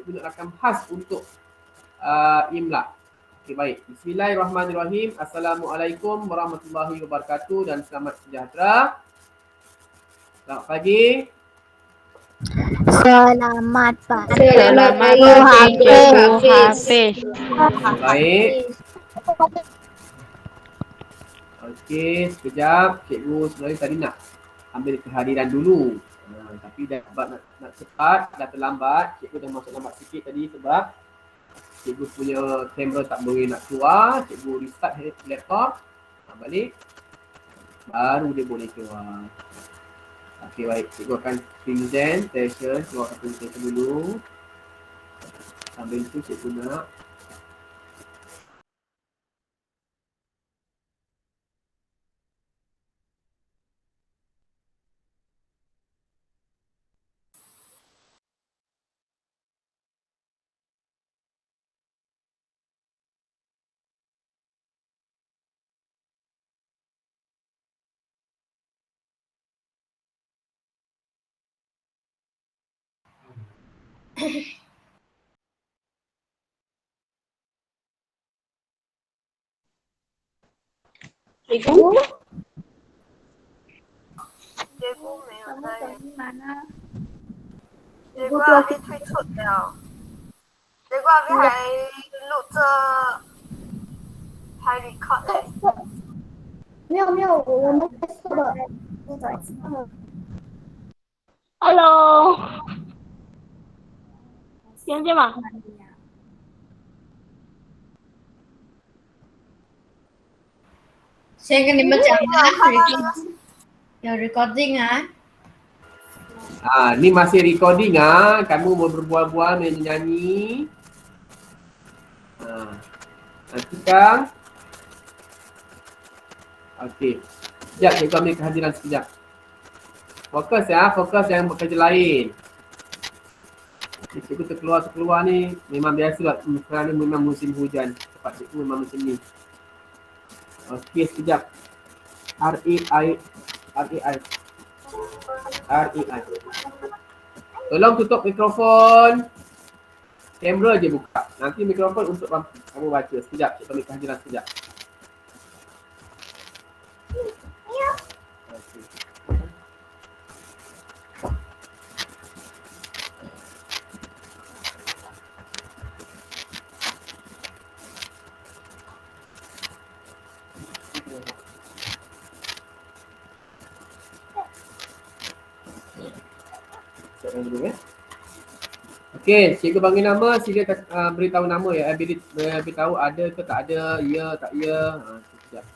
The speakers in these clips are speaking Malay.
guna rakam khas untuk imla. Okey, baik. Bismillahirrahmanirrahim. Assalamualaikum warahmatullahi wabarakatuh dan selamat sejahtera. Selamat pagi. Selamat pagi. Selamat pagi, Cikgu Hafiz. Baik. Okey, sekejap. Cikgu sebenarnya tadi nak ambil kehadiran dulu. Tapi dah nak cepat, dah terlambat. Cikgu dah masuk lambat sikit tadi sebab cikgu punya kamera tak boleh nak keluar. Cikgu restart laptop. Balik. Baru dia boleh keluar. Okey, baik. Cikgu akan present session. Keluarkan presentation dulu. Sambil itu cikgu nak Cikgu? Cikgu没有在， Mana? 结果阿 B 退出了，结果阿 B 还录着，还 record 嘞。没有，我们开始了。Hello，听得见吗？先跟你们讲啊，有 recording 啊。ni masih recording kamu mau berbual-bual menyanyi. Nanti kan. Okey. Sekejap cikgu ambil kehadiran sekejap. Fokus fokus yang bekerja lain. Cikgu terkeluar ni memang biasalah kerana memang musim hujan. Tempat cikgu memang macam ni. Okey, sekejap. RAI. Tolong tutup mikrofon. Kamera je buka. Nanti mikrofon untuk kamu baca. Sekejap, cikgu ambil kehadiran sekejap. Okey, cikgu panggil nama, sila beritahu nama ya. Beritahu ada ke tak ada, ya tak ya. Sekejap.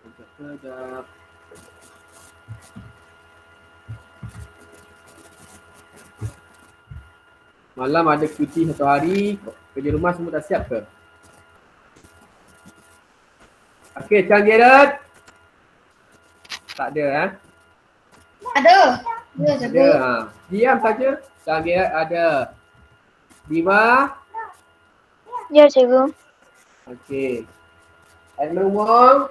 Sekejap. Malam ada cuti 1 hari, kerja rumah semua dah siap ke? Okey, Chan Gerard. Tak ada Ada. Ya, cikgu. Ada. Diam saja. Chan Gerard ada. Dima. Ya, cikgu. Okey. Edmund Wong.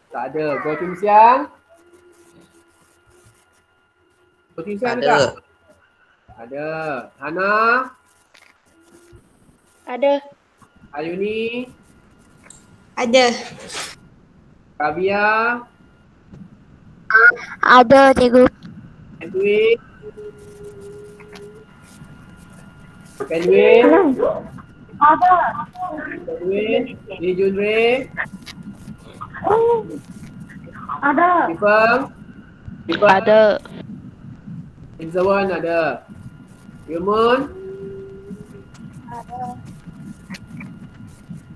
Tak ada. Goh Tim Siang. Goh Tim Siang ada tak? Ada. Hana. Ada. Ayuni. Ada. Kavia. Ada, cikgu. Edwin. Edwin. Ada. Edwin. Lee Jun Ray. Ada. Ifang. Ada. Inzawan ada. Ilmun. Ada.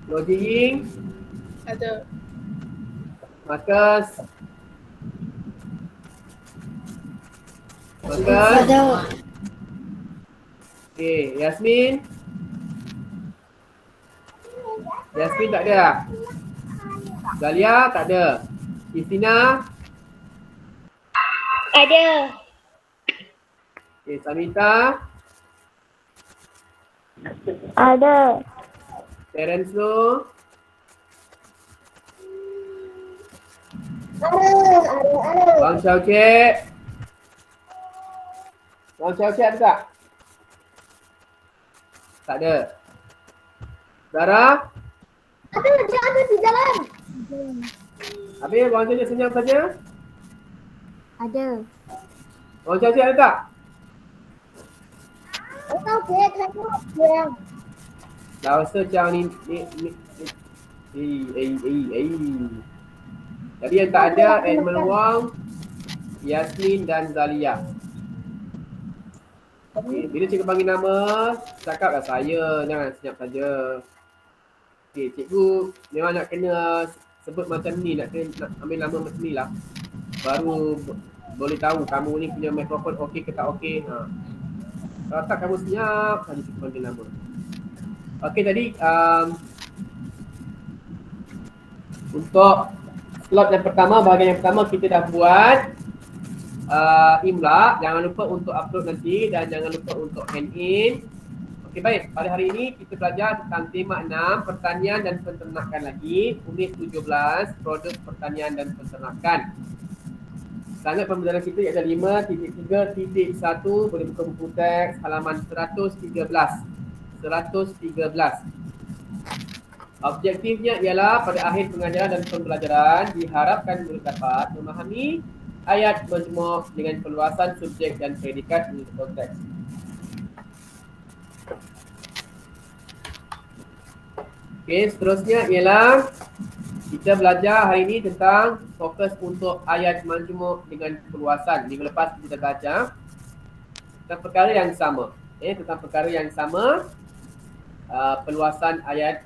Lo Jing. Ada. Marcus. Ada. Okey, Yasmin. Yasmin tak ada. Dahlia tak ada. Christina. Ada. Okey, Samita. Ada. Terence Lo. Ada. Bang Syaucek. Orang cewek ada tak? Tak ada. Zara? Dia ada di jalan. Habis orang cewek senyum saja? Ada. Orang cewek ada tak? Okey, tengok dia. Dah rasa macam ni. Jadi yang tak ada Edmund Wong, Yasmin dan Zalia. Okay, bila cikgu panggil nama, cakaplah saya, jangan senyap saja. Okay, cikgu memang nak kena sebut macam ni, nak ambil nama macam ni lah. Baru boleh tahu kamu ni punya mikrofon okey ke tak okey. Kalau tak kamu senyap saja cikgu panggil nama. Okey, tadi untuk slot yang pertama, bahagian yang pertama kita dah buat imla. Jangan lupa untuk upload nanti dan jangan lupa untuk hand in. Okey, baik. Pada hari ini kita belajar tentang tema 6, pertanian dan penternakan lagi. Unit 17, produk pertanian dan penternakan. Sangat pembelajaran kita iaitu 5.3.1. Boleh buka buku teks halaman 113. Objektifnya ialah pada akhir pengajaran dan pembelajaran diharapkan murid dapat memahami ayat majmuk dengan perluasan subjek dan predikat menurut konteks. Okey, seterusnya ialah kita belajar hari ini tentang fokus untuk ayat majmuk dengan perluasan. Minggu lepas kita belajar tentang perkara yang sama. Tentang perkara yang sama, perluasan ayat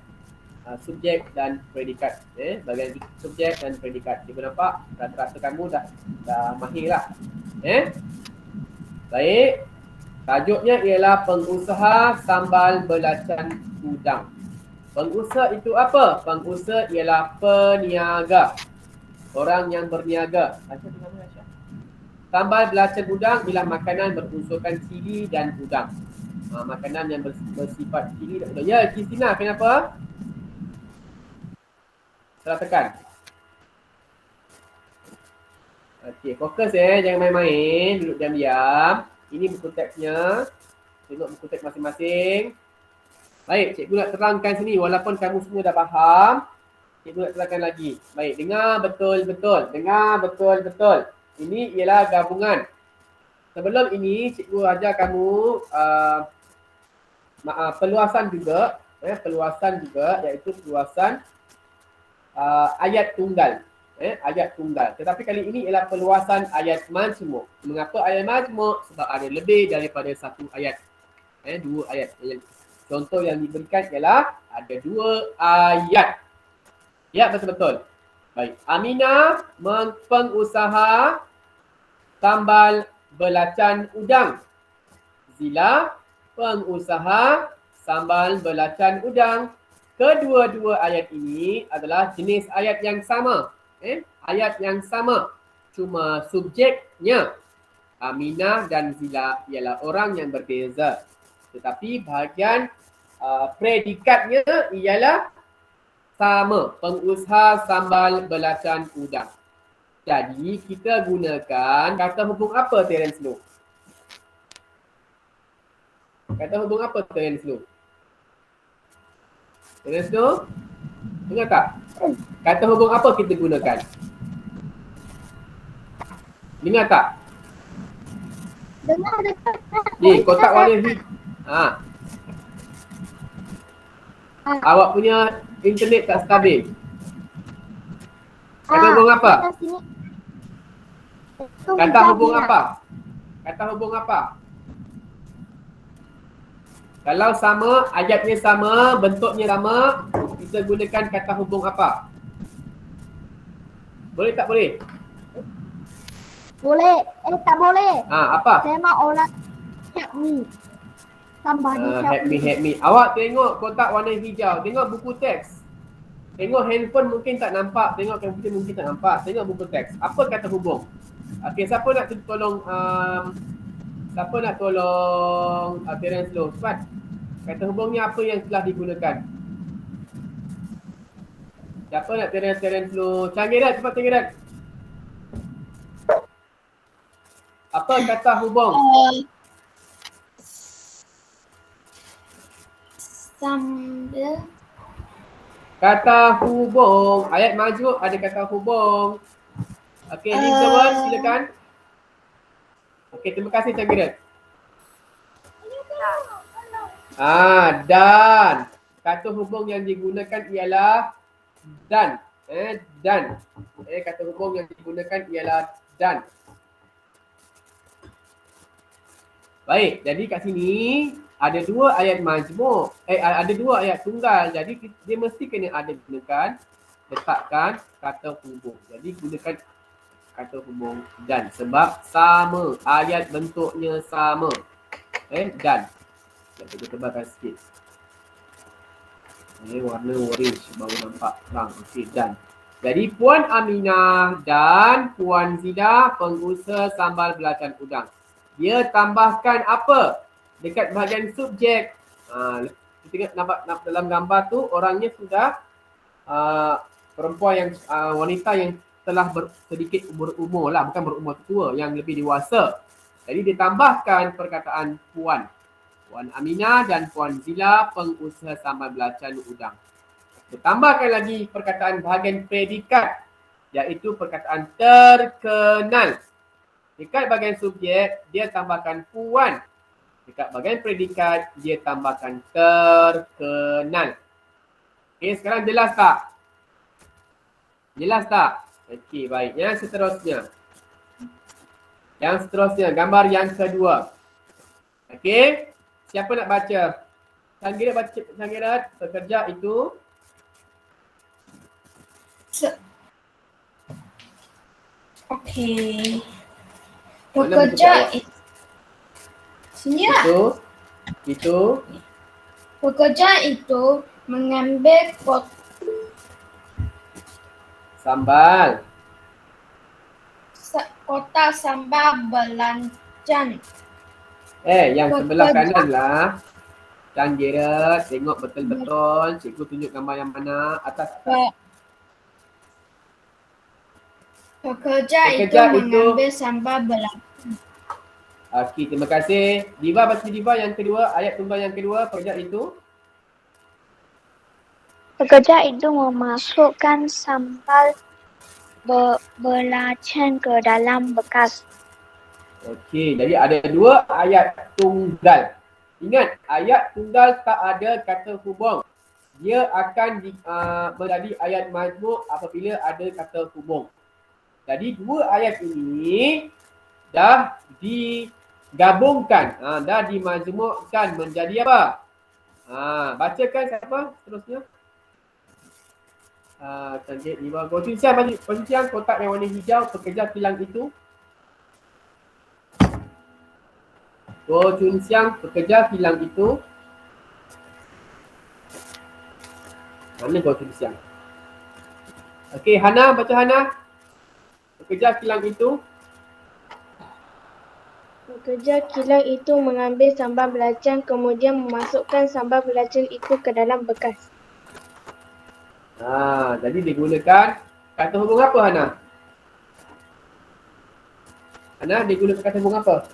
subjek dan predikat. Bahagian subjek dan predikat. Cikgu nampak rata-rata kamu dah mahir lah. Baik. Tajuknya ialah pengusaha sambal belacan udang. Pengusaha itu apa? Pengusaha ialah peniaga. Orang yang berniaga. Sambal belacan udang ialah makanan berunsurkan cili dan udang. Makanan yang bersifat cili dan udang. Ya, Kristina, kenapa? Salah tekan. Okey, fokus jangan main-main, duduk diam-diam. Ini buku teksnya. Tengok buku teks masing-masing. Baik, cikgu nak terangkan sini walaupun kamu semua dah faham. Cikgu nak terangkan lagi. Baik, dengar betul-betul. Dengar betul-betul. Ini ialah gabungan. Sebelum ini cikgu ajar kamu perluasan juga. Perluasan juga iaitu perluasan ayat tunggal. Ayat tunggal. Tetapi kali ini ialah perluasan ayat majmuk. Mengapa ayat majmuk? Sebab ada lebih daripada satu ayat. Dua ayat. Contoh yang diberikan ialah ada 2 ayat. Ya, betul-betul. Baik. Aminah pengusaha sambal belacan udang. Zila pengusaha sambal belacan udang. Kedua-dua ayat ini adalah jenis ayat yang sama. Ayat yang sama. Cuma subjeknya Aminah dan Zila ialah orang yang berbeza. Tetapi bahagian predikatnya ialah sama. Pengusaha sambal belacan udang. Jadi kita gunakan kata hubung apa, Terence Low? Kata hubung apa, Terence Low? Terence Low? Dengar tak? Kata hubung apa kita gunakan? Dengar tak? Dengar. Kotak warna hijau. Awak punya internet tak stabil. Kata hubung apa? Kata hubung apa? Kata hubung apa? Kalau sama, ayatnya sama, bentuknya sama, kita gunakan kata hubung apa? Boleh tak boleh? Boleh. Tak boleh. Apa? Saya mau orang help me. Somebody Help me. Awak tengok kotak warna hijau. Tengok buku teks. Tengok handphone mungkin tak nampak. Tengok komputer mungkin tak nampak. Tengok buku teks. Apa kata hubung? Okey, siapa nak tolong Terence Low? Cepat. Kata hubungnya apa yang telah digunakan? Siapa nak Terence Low? Canggirat, cepat Canggirat. Apa kata hubung? Sambil. Kata hubung. Ayat majmuk ada kata hubung. Okey, Elizabeth silakan. Okey, terima kasih Canggiran. Dan. Kata hubung yang digunakan ialah dan. Dan. Kata hubung yang digunakan ialah dan. Baik, jadi kat sini ada dua ayat majmuk. Ada dua ayat tunggal. Jadi dia mesti kena ada gunakan, letakkan kata hubung. Jadi gunakan kata hubung dan sebab sama. Ayat bentuknya sama. Dan. Kita tebalkan sikit. Warna orange baru nampak terang. Okey, dan. Jadi Puan Aminah dan Puan Zida pengusaha sambal belacan udang. Dia tambahkan apa? Dekat bahagian subjek. Kita nampak dalam gambar tu orangnya sudah perempuan yang wanita yang telah sedikit berumur lah, bukan berumur tua, yang lebih dewasa. Jadi ditambahkan perkataan Puan Aminah dan Puan Zila pengusaha sambal belacan udang. Ditambahkan lagi perkataan bahagian predikat, iaitu perkataan terkenal. Dekat bahagian subjek, dia tambahkan Puan. Dekat bahagian predikat, dia tambahkan terkenal. Okey, sekarang jelas tak? Jelas tak? Okey, baik. Yang seterusnya, gambar yang kedua. Okey, siapa nak baca? Canggirat baca, Canggirat. Pekerja itu. Okey. Pekerja itu. Sini lah. Itu. Pekerja itu mengambil Sambal. kotak sambal belacan. Yang sebelah kanan lah. Canggirat, tengok betul-betul. Cikgu tunjuk gambar yang mana. Atas. Pekerja itu mengambil sambal belacan. Okey, terima kasih. Diva baca Diva yang kedua, ayat tunggal yang kedua, pekerja itu. Pekerja itu memasukkan sambal belacan ke dalam bekas. Okey, jadi ada dua ayat tunggal. Ingat, ayat tunggal tak ada kata hubung. Dia akan menjadi ayat majmuk apabila ada kata hubung. Jadi dua ayat ini dah digabungkan, dah dimajmukkan menjadi apa? Bacakan siapa seterusnya? Cantik Diva. Goh Chun Siang, kotak yang warna hijau, pekerja kilang itu. Goh Chun Siang, pekerja kilang itu. Mana Goh Chun Siang? Okey, Hana, baca Hana. Pekerja kilang itu. Pekerja kilang itu mengambil sambal belacan kemudian memasukkan sambal belacan itu ke dalam bekas. Jadi digunakan kata hubung apa, Hana? Hana, digunakan kata hubung apa?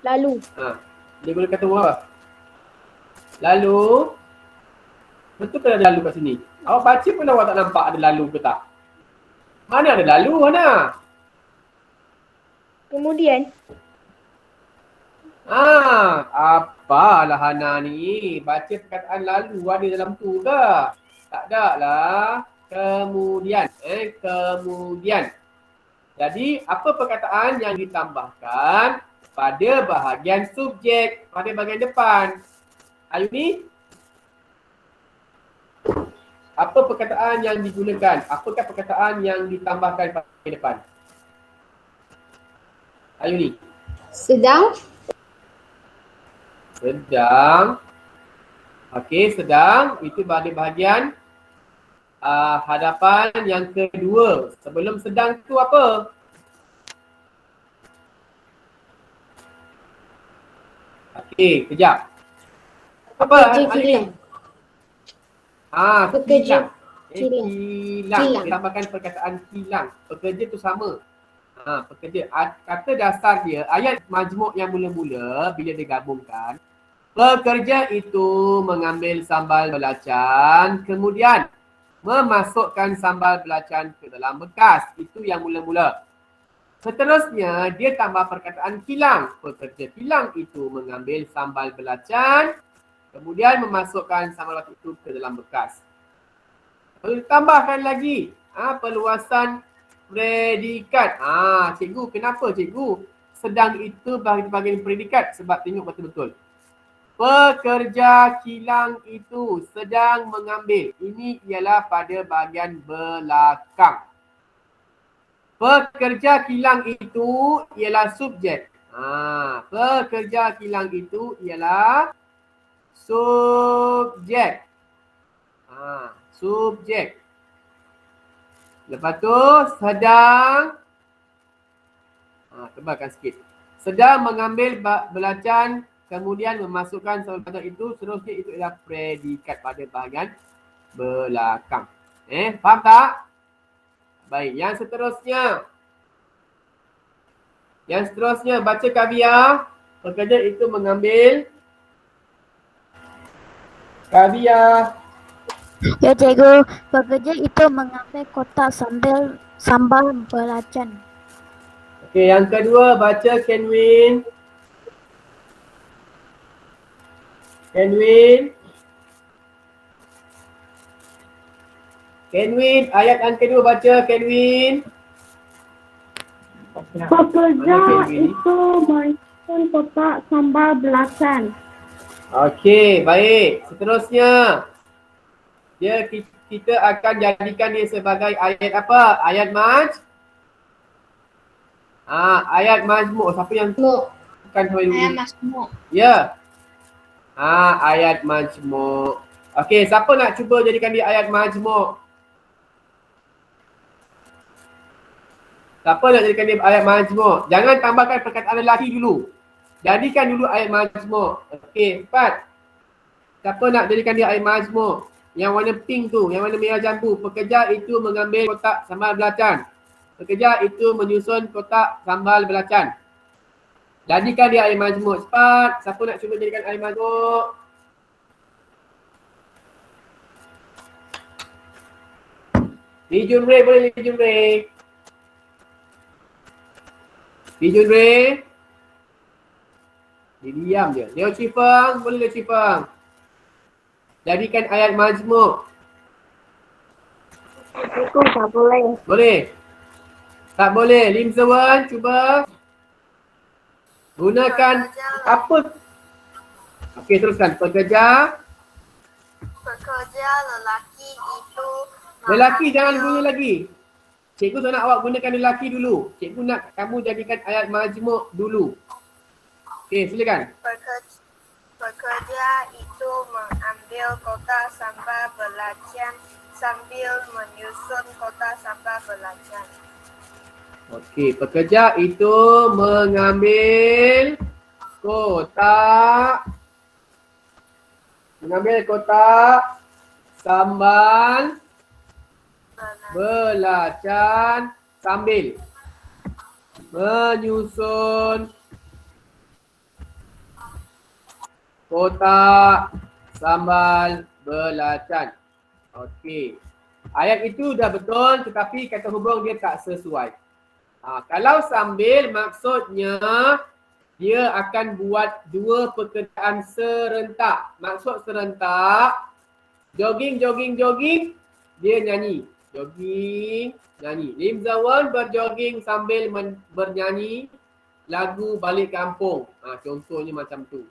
Lalu. Digunakan kata hubung apa? Lalu. Betul ke ada lalu kat sini? Awak baca pun awak tak nampak ada lalu ke tak? Mana ada lalu, Hana? Kemudian. Apalah Hana ni? Baca perkataan lalu ada dalam tu ke? Tak ada lah. Kemudian. Kemudian. Jadi, apa perkataan yang ditambahkan pada bahagian subjek, pada bahagian depan? Ayuni? Apa perkataan yang digunakan? Apakah perkataan yang ditambahkan pada depan? Ayuni? Sedang. Sedang. Okey, sedang. Itu pada bahagian hadapan yang kedua. Sebelum sedang tu apa? Okey, kejap. Apa? Kilang. Kilang. Kilang. Kilang. Kita tambahkan perkataan kilang. Pekerja tu sama. Pekerja. Kata dasar dia, ayat majmuk yang mula-mula bila digabungkan, pekerja itu mengambil sambal belacan, kemudian memasukkan sambal belacan ke dalam bekas. Itu yang mula-mula. Seterusnya, dia tambah perkataan kilang. Pekerja kilang itu mengambil sambal belacan, kemudian memasukkan sambal belacan itu ke dalam bekas. Perlu tambahkan lagi perluasan predikat. Cikgu, kenapa cikgu sedang itu bahagian predikat? Sebab tengok betul-betul. Pekerja kilang itu sedang mengambil. Ini ialah pada bahagian belakang. Pekerja kilang itu ialah subjek. Pekerja kilang itu ialah subjek. Subjek. Lepas tu sedang tebalkan sikit. Sedang mengambil belacan, kemudian memasukkan sambal belacan itu, seterusnya itu ialah predikat pada bahagian belakang. Faham tak? Baik, yang seterusnya. Yang seterusnya, baca Kavia. Pekerja itu mengambil. Kavia. Ya cikgu, pekerja itu mengambil kotak sambal belacan. Okey, yang kedua baca Kenwin. Kenwin, ayat yang kedua baca Kenwin. Pekerja itu menyusun kotak sambal belacan. Okey, baik. Seterusnya. Kita akan jadikan dia sebagai ayat apa? Ayat ayat majmuk. Siapa yang bukan sampai dulu? Ayat majmuk. Ya. Ayat majmuk. Okey, siapa nak cuba jadikan dia ayat majmuk? Siapa nak jadikan dia ayat majmuk? Jangan tambahkan perkataan lelaki dulu. Jadikan dulu ayat majmuk. Okey, cepat. Siapa nak jadikan dia ayat majmuk? Yang warna pink tu, yang warna merah jambu. Pekerja itu mengambil kotak sambal belacan. Pekerja itu menyusun kotak sambal belacan. Jadikan dia ayat majmuk. Cepat. Siapa nak cuba jadikan ayat majmuk? Lee Jun Ray, boleh Lee Jun Ray? Lee Jun Ray? Dia diam dia. Leo Chifeng, boleh Leo Chifeng? Jadikan ayat majmuk. Cikgu tak boleh. Boleh? Tak boleh. Lim Sewan, cuba. Gunakan apa? Okey, teruskan. Pekerja lelaki itu lelaki jangan guna lagi. Cikgu tak nak awak gunakan lelaki dulu. Cikgu nak kamu jadikan ayat majmuk dulu. Okey, silakan. Pekerja itu mengambil kotak sambal belacan sambil menyusun kotak sambal belacan. Okey, pekerja itu mengambil kotak sambal belacan sambil menyusun kotak sambal belacan. Okey. Ayat itu dah betul tetapi kata hubung dia tak sesuai. Kalau sambil maksudnya dia akan buat dua pekerjaan serentak. Maksud serentak, jogging, dia nyanyi. Jogging, nyanyi. Lim Zawan berjogging sambil bernyanyi lagu Balik Kampung. Contohnya macam tu.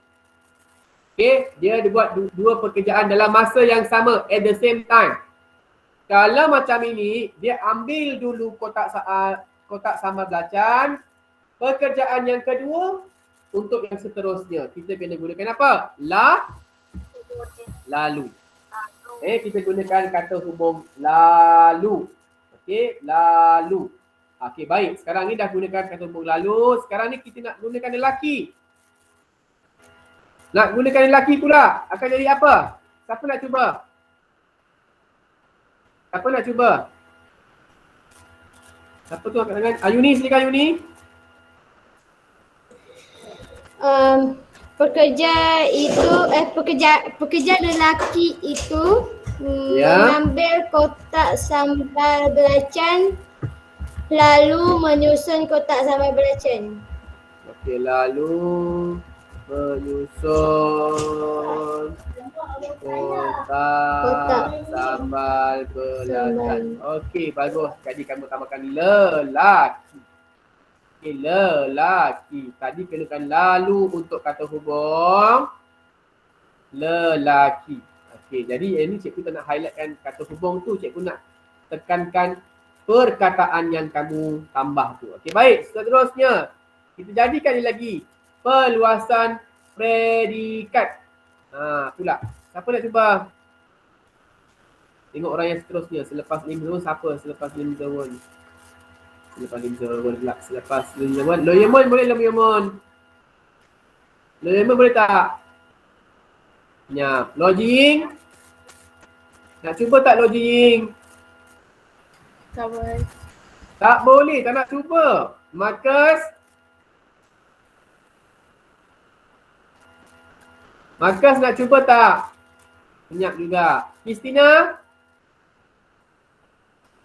Okay, dia buat dua pekerjaan dalam masa yang sama, at the same time. Kalau macam ini, dia ambil dulu kotak sambal belacan. Pekerjaan yang kedua, untuk yang seterusnya, kita kena gunakan apa? Lalu. Kita gunakan kata hubung lalu. Okey, lalu. Okey, baik. Sekarang ni dah gunakan kata hubung lalu. Sekarang ni kita nak gunakan lelaki. Nak gunakan lelaki pula. Akan jadi apa? Siapa nak cuba? Siapa tu angkat tangan? Ayuni, silakan Ayuni. Pekerja lelaki itu Ya. mengambil kotak sambal belacan lalu menyusun kotak sambal belacan. Okey, lalu menyusun kotak sambal belacan. Okey, bagus. Jadi kamu tambahkan lelaki. Okey, lelaki. Tadi kenakan lalu untuk kata hubung lelaki. Okey, jadi ini cikgu tak nak highlightkan kata hubung tu. Cikgu nak tekankan perkataan yang kamu tambah tu. Okey, baik. Seterusnya, kita jadikan ini lagi perluasan predikat. Pula. Siapa nak cuba? Tengok orang yang seterusnya. Selepas 5 tahun, siapa selepas 5 tahun? Selepas 5 tahun pula. Selepas 5 tahun. Loyemon boleh Loyemon? Loyemon boleh tak? Ya. Lojing. Nak cuba tak lojing? Tak boleh. Tak boleh. Tak nak cuba. Marcus. Marcus nak cuba tak? Senyap juga. Kristina.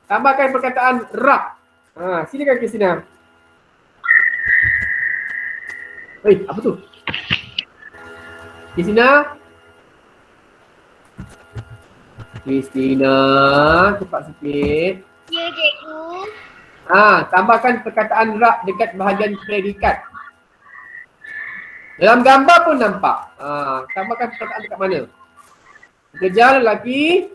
Tambahkan perkataan rak. Silakan Kristina. Apa tu? Kristina. Kristina, cepat sikit. Ya, cikgu. Tambahkan perkataan rak dekat bahagian predikat. Dalam gambar pun nampak. Tambahkan perkataan dekat mana? Pekerja lelaki.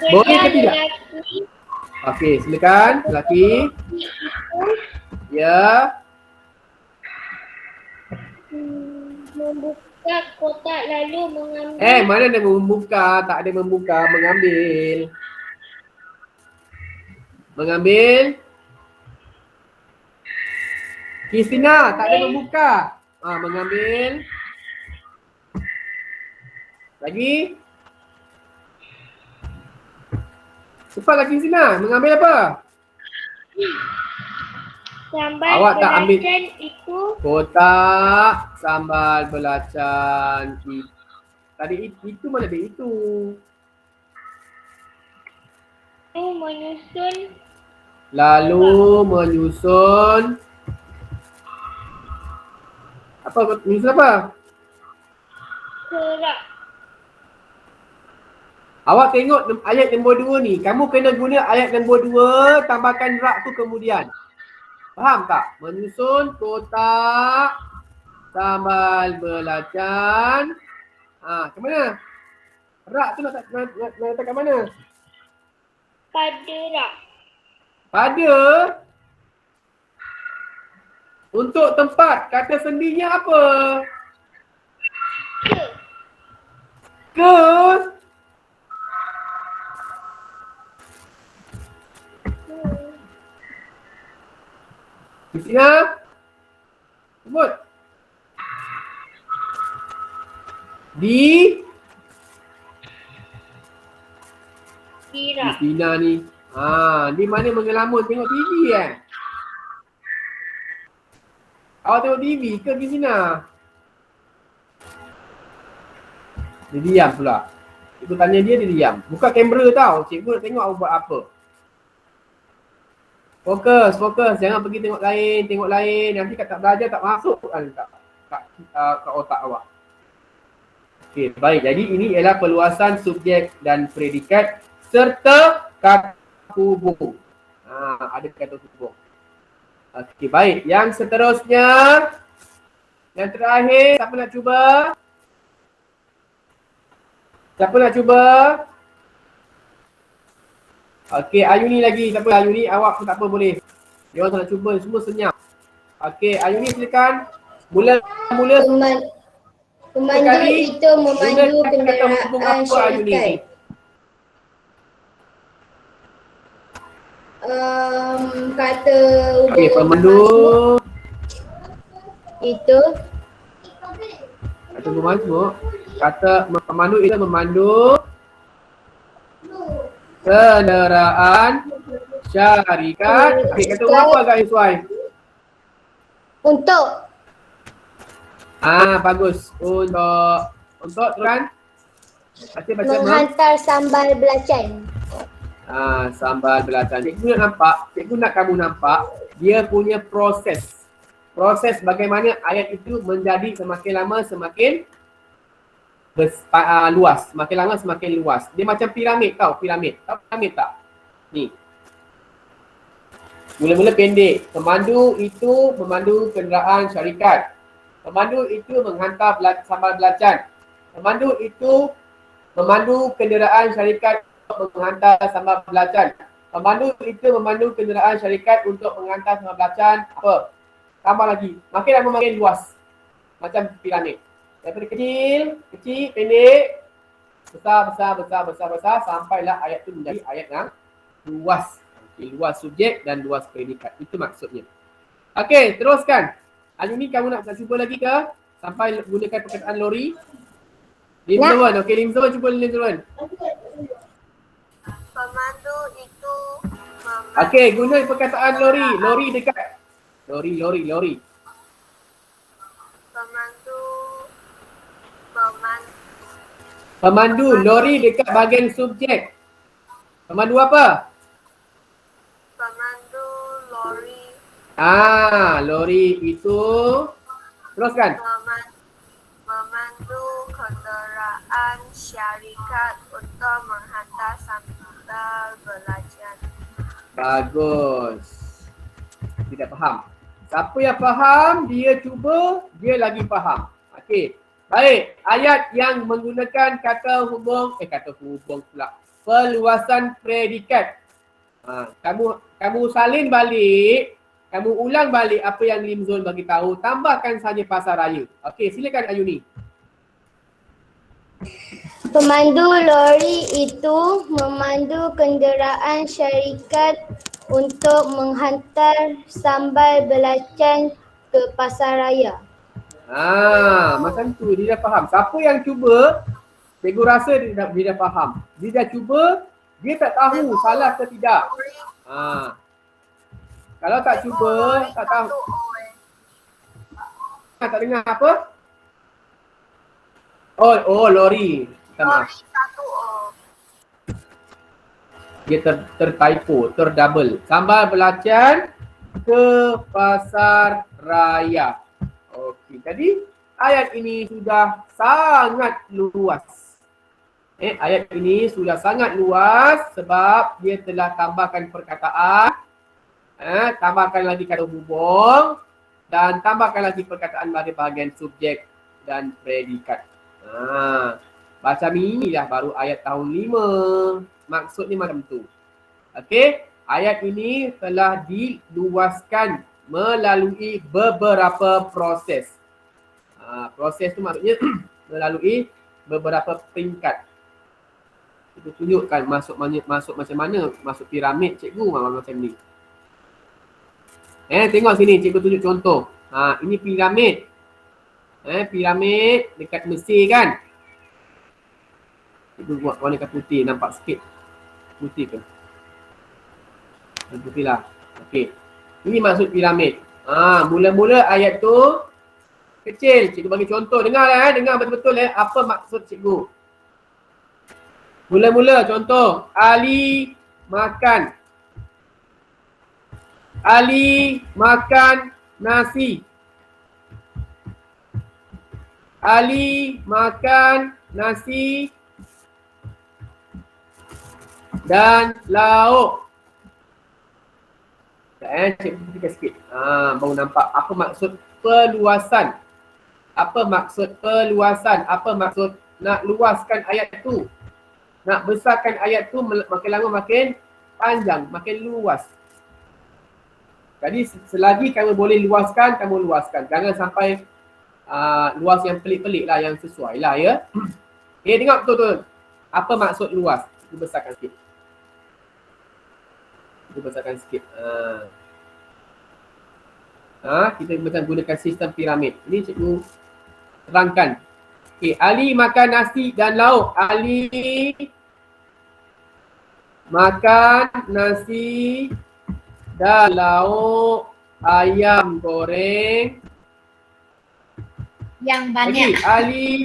Boleh ke tidak? Lelaki Okey, silakan. Lelaki. Ya. membuka kotak lalu mengambil. Mana ada membuka? Tak ada membuka. Mengambil. Mengambil. Kristina, tak ada membuka. Mengambil. Lagi. Cepat lagi Kristina. Mengambil apa? Sambal Awak tak ambil belacan itu kotak sambal belacan. Tadi itu mana ada itu? menyusun Lalu menyusun. Apa? Menyusun apa? kerak. Awak tengok ayat nombor 2 ni. Kamu kena guna ayat nombor 2, tambahkan rak tu kemudian. Faham tak? Menyusun kotak sambal belacan. Ke mana? Rak tu nak letak kat mana? Pada rak. Pada. Untuk tempat, kata sendinya apa? Ke. Kristina. Sebut. Di. Rak. Kristina ni. Di mana mengelamun tengok TV kan? Awak tengok TV ke Kristina? Dia diam pula. Cikgu tanya dia diam. Buka kamera tau. Cikgu nak tengok awak buat apa. Fokus. Jangan pergi tengok lain. Nanti kat tak belajar tak masuk kan kat otak awak. Okey, baik. Jadi ini ialah perluasan subjek dan predikat serta kata hubung. Ada kata hubung. Okey, baik. Yang seterusnya, yang terakhir, siapa nak cuba? Okey, Ayuni lagi. Siapa? Ayuni, awak pun tak apa boleh. Dia orang tak nak cuba, semua senyap. Okey, Ayuni silakan. Mula Pemandu sekali, itu memandu guna kata hubung kenderaan apa Ayuni? syarikat. Kata Okey, pemandu. itu Kata pemandu. Kata pemandu itu memandu kenderaan syarikat. Okey, kata huruf apa Kak Iswai? Untuk. Bagus. Untuk teruskan. Baca Menghantar sambal belacan. Sambal belacan. Cikgu nak kamu nampak dia punya proses. Proses bagaimana ayat itu menjadi semakin lama semakin luas. Semakin lama semakin luas. Dia macam piramid tau, piramid. Tahu piramid tak? Ni. Mula-mula pendek. Pemandu itu memandu kenderaan syarikat. Pemandu itu menghantar sambal belacan. Pemandu itu memandu kenderaan syarikat untuk menghantar sambal belacan. Pemandu itu memandu kenderaan syarikat untuk menghantar sambal belacan. Apa? Tambah lagi. Makin lama makin luas. Macam piramid. Daripada kecil, pendek, besar, sampailah ayat itu menjadi ayat yang luas. Luas subjek dan luas predikat. Itu maksudnya. Okey, teruskan. Hari ni kamu nak cuba lagi ke? Sampai gunakan perkataan lori. Lim Zuan. Okey, Lim Zuan cuba Lim Zuan. Pemandu itu Okey, guna perkataan lori. Lori dekat. Lori. Pemandu lori dekat bahagian subjek. Pemandu apa? Pemandu lori. Lori itu. Teruskan. Memandu kenderaan syarikat untuk menghantar sambal belacan. Bagus. Tidak faham. Siapa yang faham, dia cuba, dia lagi faham. Okey. Baik. Ayat yang menggunakan kata hubung pula. Perluasan predikat. Kamu salin balik, kamu ulang balik apa yang Lim Zul bagi tahu, tambahkan saja pasaraya. Okey, silakan Ayuni. Pemandu lori itu memandu kenderaan syarikat untuk menghantar sambal belacan ke pasaraya. Macam tu dia dah faham. Siapa yang cuba, cikgu rasa dia dah faham. Dia dah cuba, dia tak tahu salah ke tidak. Kalau tak cuba, tak tahu. Tak dengar apa? Oh, lori. Lori satu O. Dia tertypo, terdouble. Sambal belacan ke pasar raya. Okey, jadi ayat ini sudah sangat luas. Ayat ini sudah sangat luas sebab dia telah tambahkan perkataan, tambahkan lagi kata hubung dan tambahkan lagi perkataan bagi bahagian subjek dan predikat. Macam inilah baru ayat tahun 5. Maksudnya macam tu. Okey, ayat ini telah diluaskan melalui beberapa proses. Proses tu maksudnya melalui beberapa peringkat. Kita tunjukkan masuk macam mana, masuk piramid cikgu macam ni. Tengok sini cikgu tunjuk contoh. Ini piramid. Piramid dekat Mesir kan. Cikgu buat warna putih, nampak sikit. Putih ke? Putih lah. Okey. Ini maksud piramid. Mula-mula ayat tu kecil. Cikgu bagi contoh. Dengar dengar betul-betul apa maksud cikgu. Mula-mula contoh. Ali makan nasi. Ali makan nasi dan lauk. Cikgu fikir sikit. Baru nampak apa maksud perluasan. Apa maksud perluasan? Apa maksud nak luaskan ayat tu? Nak besarkan ayat tu makin lama makin panjang, makin luas. Jadi selagi kamu boleh luaskan, kamu luaskan. Jangan sampai luas yang pelik-pelik lah, yang sesuai lah ya. Okay, tengok betul-betul. Apa maksud luas? Kita besarkan sikit. Kita macam gunakan sistem piramid. Ini cikgu terangkan. Okay, Ali makan nasi dan lauk. Ali Makan nasi dan lauk ayam goreng. Yang Lagi, banyak. Ali.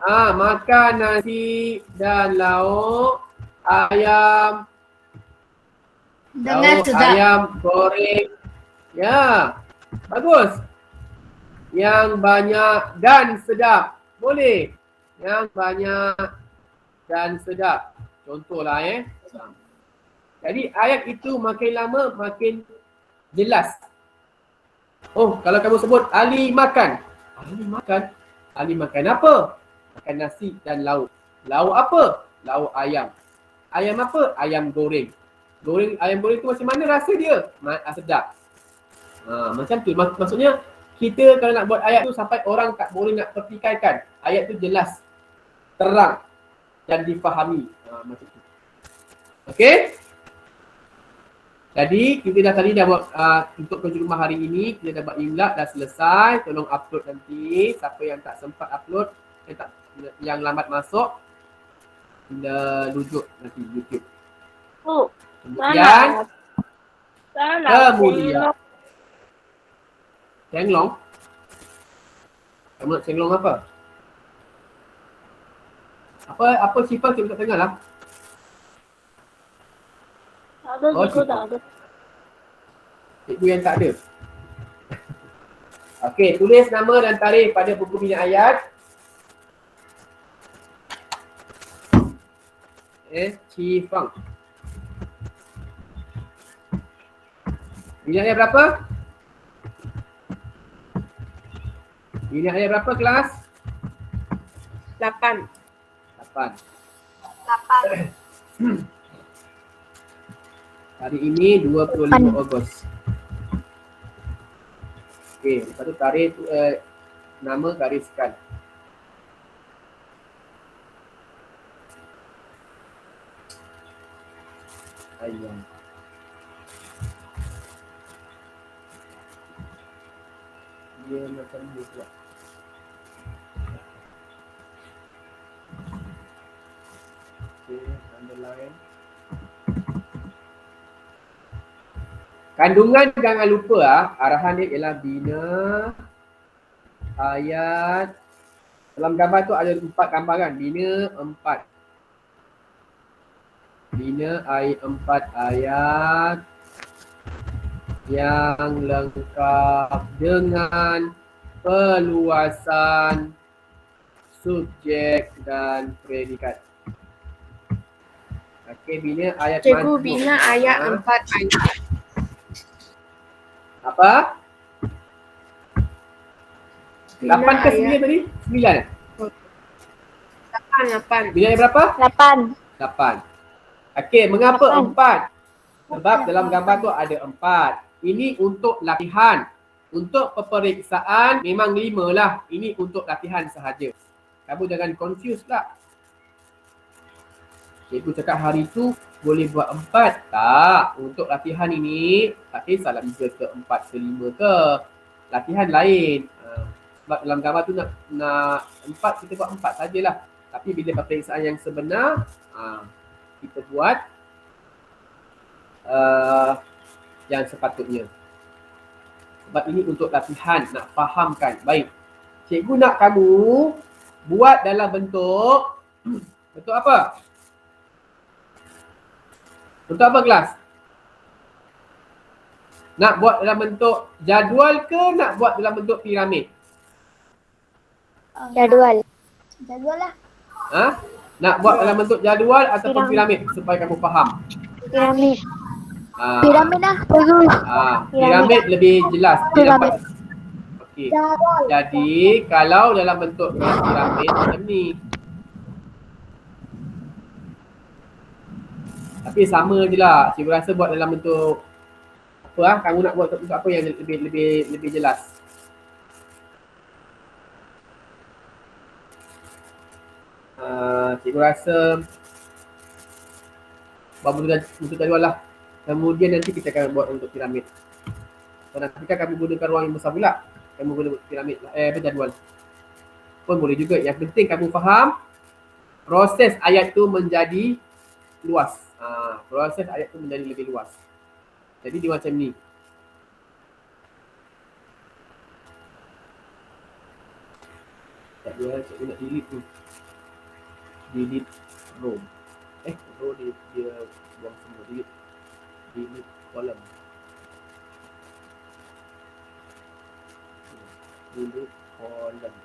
Makan nasi dan lauk ayam. Dengan Lauk sedap. ayam goreng. Ya, bagus. Yang banyak dan sedap. Boleh. Yang banyak dan sedap. Contohlah Jadi ayat itu makin lama makin jelas. Oh, kalau kamu sebut Ali makan. Ali makan. Ali makan apa? Makan nasi dan lauk. Lauk apa? Lauk ayam. Ayam apa? Ayam goreng. Ayam goreng tu macam mana rasa dia? Sedap. Macam tu. Maksudnya kita kalau nak buat ayat tu sampai orang tak boleh nak pertikaikan. Ayat tu jelas, terang dan difahami. Macam tu. Okey? Jadi kita tadi dah buat untuk kerja rumah hari ini, kita dah buat imla, dah selesai. Tolong upload nanti. Siapa yang tak sempat upload, yang lambat masuk, kita rujuk nanti YouTube. Kemudian cenglong. Kamu nak cenglong apa? Apa sifat kita tak dengar lah? Cikgu yang tak ada. Okey, tulis nama dan tarikh pada buku bina ayat. Chi Fang. Bina ayat berapa? Bina ayat berapa kelas? 8. 8. 8. Hari ini 25 Ogos. Okey, lepas tu tarikh nama gariskan. Ayam. Dia macam ni pula. Okey, underline. Kandungan jangan lupa arahan dia ialah bina ayat. Dalam gambar tu ada 4 gambar kan? Bina 4. Bina ayat 4 ayat yang lengkap dengan peluasan subjek dan predikat. Okey, bina ayat Cikgu majmuk. bina ayat 4 ayat. Apa? 8 ke 9 ayat. tadi? 9 eh? 8. Bina ayat berapa? 8. 8. Okey, mengapa 8? 4? Sebab dalam gambar tu ada 4. Ini untuk latihan. Untuk peperiksaan memang 5 lah. Ini untuk latihan sahaja. Kamu jangan confuse lah. Cikgu cakap hari tu boleh buat 4. Tak. Untuk latihan ini, tak kisahlah 3 ke 4 ke 5 ke. Latihan lain. Sebab dalam gambar tu nak 4, kita buat 4 sajalah. Tapi bila peperiksaan yang sebenar, kita buat yang sepatutnya. Sebab ini untuk latihan, nak fahamkan. Baik. Cikgu nak kamu buat dalam bentuk apa? Bentuk apa kelas? Nak buat dalam bentuk jadual ke nak buat dalam bentuk piramid? Jadual. Jadual lah. Nak buat dalam bentuk jadual ataupun piramid supaya kamu faham? Piramid. Piramid lah. Bagus. Piramid lebih jelas. Piramid. Okey. Jadi kalau dalam bentuk piramid macam ni. Tapi sama je lah. Cikgu rasa buat dalam bentuk apa kamu nak buat bentuk apa yang lebih jelas. Cikgu rasa buat bentuk jadual lah. Kemudian nanti kita akan buat untuk piramid. So, nanti kamu gunakan ruang yang besar pula. Kamu guna piramid jadual. Pun boleh juga. Yang penting kamu faham proses ayat tu menjadi luas. Proses ayat tu menjadi lebih luas. Jadi dia macam ni. Tak dia, cikgu nak delete tu. Delete row. Row dia buang semua. Delete column. Delete column.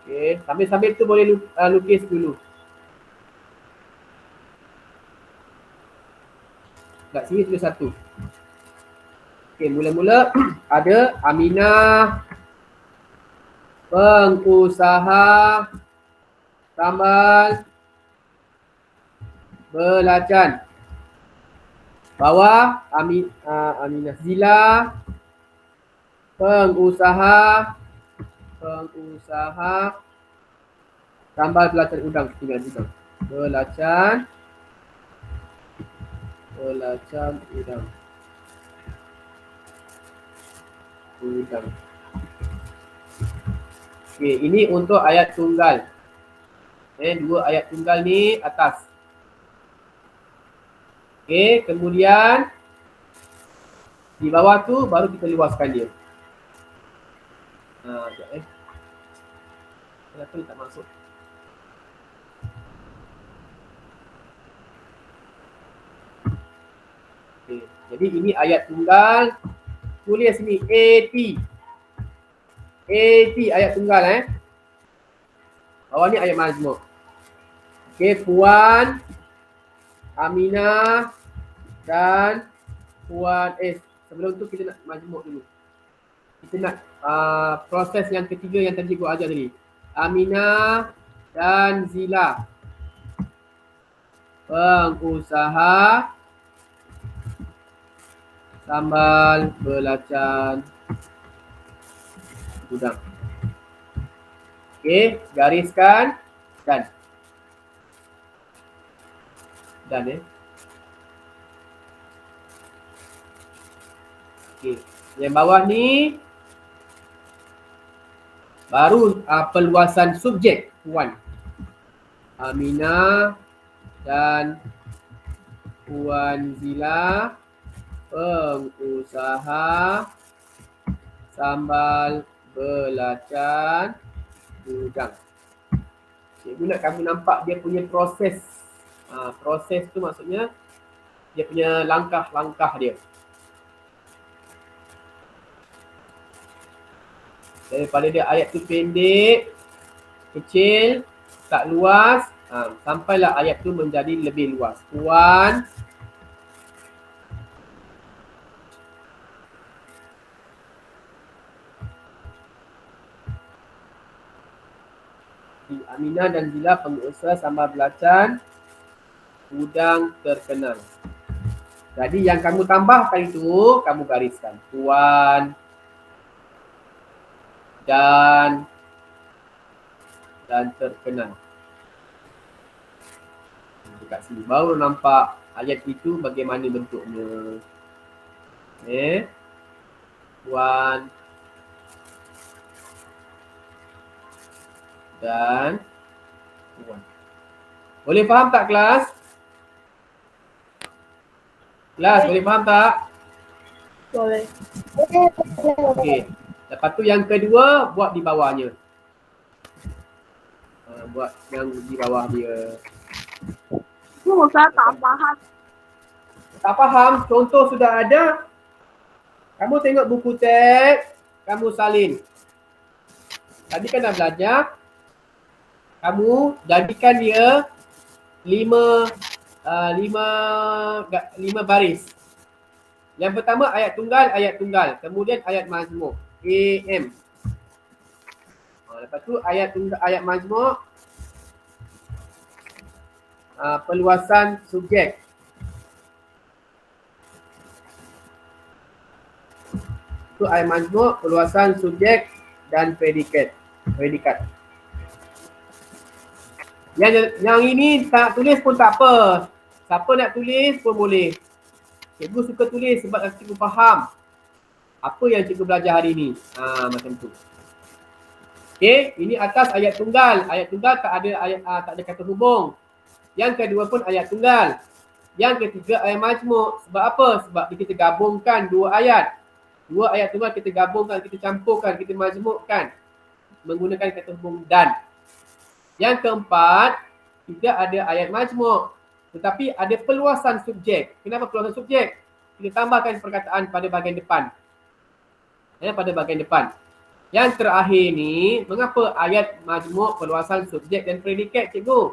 Okay, sambil-sambil tu boleh lukis dulu. Kat sini tulis satu. Okay, mula-mula ada Aminah, pengusaha tambal belacan. Bawah Aminah Zila, pengusaha tambal belacan udang. Tinggal udang. Belacan udang. Okey, ini untuk ayat tunggal. Dua ayat tunggal ni atas. Okey, kemudian di bawah tu baru kita luaskan dia. Sekejap Kenapa ni tak masuk? Okay. Jadi ini ayat tunggal. Tulis ni AT. AT ayat tunggal Bawah ni ayat majmuk. Okey, Puan Aminah dan Puan sebelum tu kita nak majmuk dulu. Kita nak proses yang ketiga yang tadi cikgu ajar tadi. Aminah dan Zila, pengusaha tambal belacan udang. Okey, gariskan dan Okey, yang bawah ni baru perluasan subjek Puan Aminah dan Puan Zila, pengusaha sambal belacan udang. Cikgu nak kamu nampak dia punya proses. Proses tu maksudnya dia punya langkah-langkah dia. Daripada dia ayat tu pendek, kecil, tak luas, sampailah ayat tu menjadi lebih luas. Puan Aminah dan Zila, pengusaha sambal belacan udang terkenal. Jadi yang kamu tambahkan itu, kamu gariskan. Puan dan terkenal. Dekat sini baru nampak ayat itu bagaimana bentuknya. Puan dan Puan. Boleh faham tak kelas? Kelas boleh faham tak? Boleh. Okey. Lepas tu yang kedua buat di bawahnya. Buat yang di bawah dia. Saya tak faham. Tak faham? Contoh sudah ada. Kamu tengok buku teks, kamu salin. Tadi kan dah belajar. Kamu jadikan dia 5 baris. Yang pertama ayat tunggal. Kemudian ayat majmuk. AM. Lepas tu ayat majmuk. Perluasan subjek. Itu ayat majmuk, perluasan subjek dan predikat. Yang ini tak tulis pun tak apa. Siapa nak tulis pun boleh. Cikgu suka tulis sebab cikgu faham apa yang cikgu belajar hari ni. Macam tu. Okey, ini atas ayat tunggal. Ayat tunggal tak ada kata hubung. Yang kedua pun ayat tunggal. Yang ketiga ayat majmuk. Sebab apa? Sebab kita gabungkan dua ayat. Dua ayat tunggal kita gabungkan, kita campurkan, kita majmukkan menggunakan kata hubung dan. Yang keempat, tidak ada ayat majmuk. Tetapi ada peluasan subjek. Kenapa peluasan subjek? Kita tambahkan perkataan pada bahagian depan. Pada bahagian depan. Yang terakhir ni, mengapa ayat majmuk, peluasan subjek dan predikat, cikgu?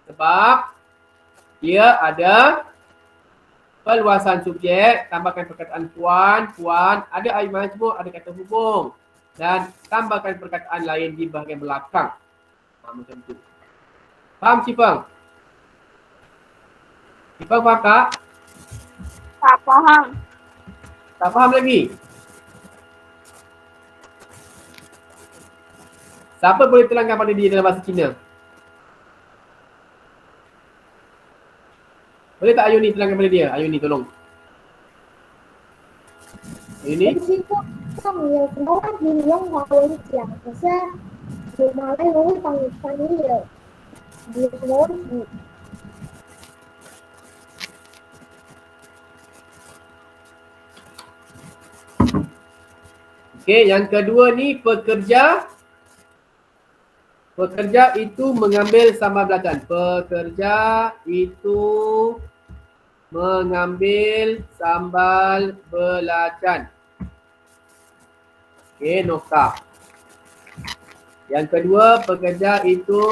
Sebab dia ada peluasan subjek, tambahkan perkataan puan, ada ayat majmuk, ada kata hubung. Dan tambahkan perkataan lain di bahagian belakang. Macam tu. Faham Cipang? Cipang faham tak? Tak faham. Tak faham lagi? Siapa boleh terangkan pada dia dalam bahasa Cina? Boleh tak Ayuni terangkan pada dia? Ayuni tolong. Ayuni? 情况上有什么问题你用华文讲，可是有马来人会帮你翻译的，有什么问题？ Okey, yang kedua ni pekerja. Pekerja itu mengambil sambal belacan. Pekerja itu mengambil sambal belacan. Okey, nokta. Yang kedua, pekerja itu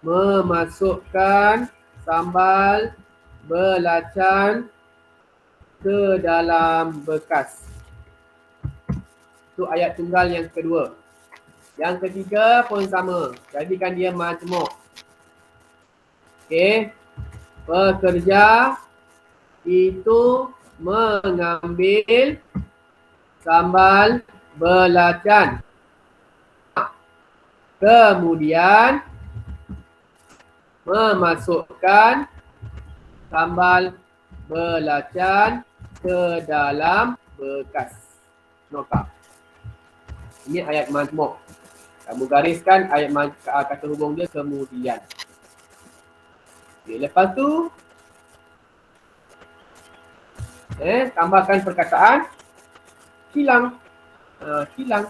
memasukkan sambal belacan ke dalam bekas. Itu ayat tunggal yang kedua. Yang ketiga pun sama. Jadikan dia majmuk. Okey. Pekerja itu mengambil sambal belacan. Kemudian memasukkan sambal belacan ke dalam bekas. Nokta. Ini ayat majmuk. Kamu gariskan ayat kata hubung dia kemudian. Okay, lepas tu tambahkan perkataan kilang. Kilang.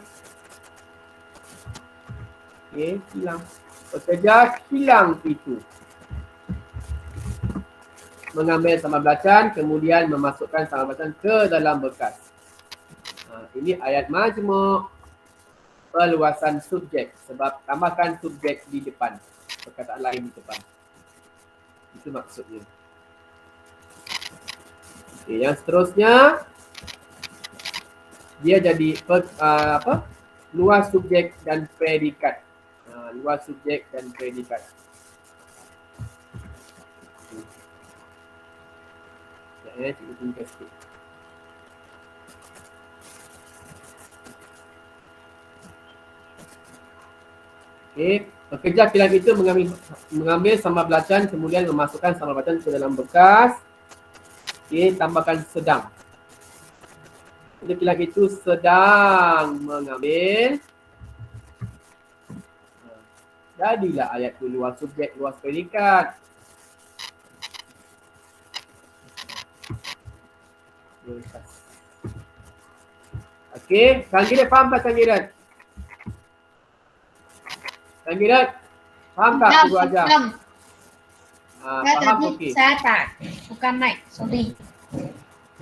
Okay, kilang. Pekerja kilang itu mengambil sambal belacan, kemudian memasukkan sambal belacan ke dalam bekas. Ini ayat majmuk. Peluasan subjek. Sebab tambahkan subjek di depan. Perkataan lain di depan. Itu maksudnya. Okay, yang seterusnya. Dia jadi luas subjek dan predikat. Luas subjek dan predikat. Cikgu tunjukkan sikit. Okey, pekerja kilang itu mengambil sambal belacan, kemudian memasukkan sambal belacan ke dalam bekas. Okey, tambahkan sedang. Pekerja kilang itu sedang mengambil. Jadilah ayat itu luas subjek, luas predikat. Okey, Sanggirat faham tak Sanggirat? Sanggirat, faham tak cikgu ajar? Faham, okey. Saya tak. Bukan mic, sorry.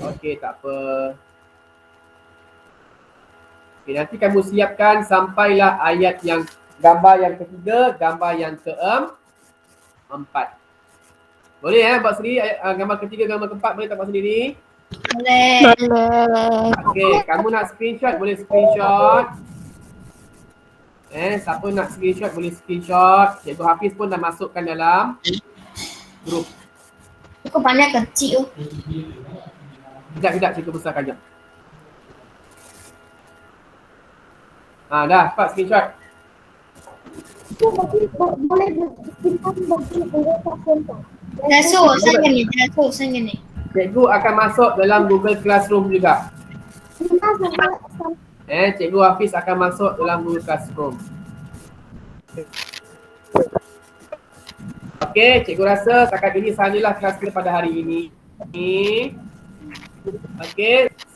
Okey, tak apa. Okey, nanti kamu siapkan sampailah ayat yang gambar yang ketiga, gambar yang keempat. Boleh buat sendiri gambar ketiga, gambar keempat boleh tak buat sendiri? Boleh. Okey, kamu nak screenshot boleh screenshot. Siapa nak screenshot boleh screenshot. Cikgu Hafiz pun dah masukkan dalam grup. Aku banyak kecil. Sekejap, cikgu besarkan jap. Dah, cepat screenshot. Boleh kita bagi Google Classroom tak? Saya gini. Cikgu akan masuk dalam Google Classroom juga. Cikgu Hafiz akan masuk dalam Google Classroom. Okey, cikgu rasa setakat ini sahajalah kelas kita pada hari ini. Okey,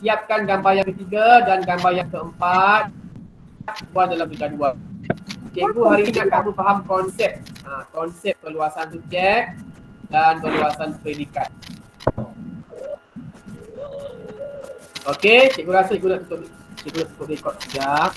siapkan gambar yang ketiga dan gambar yang keempat. Buat dalam berjadual. Cikgu hari ini nak kamu faham konsep. Konsep perluasan subjek dan perluasan predikat. Okey, cikgu rasa cikgu nak tutup rekod sekejap.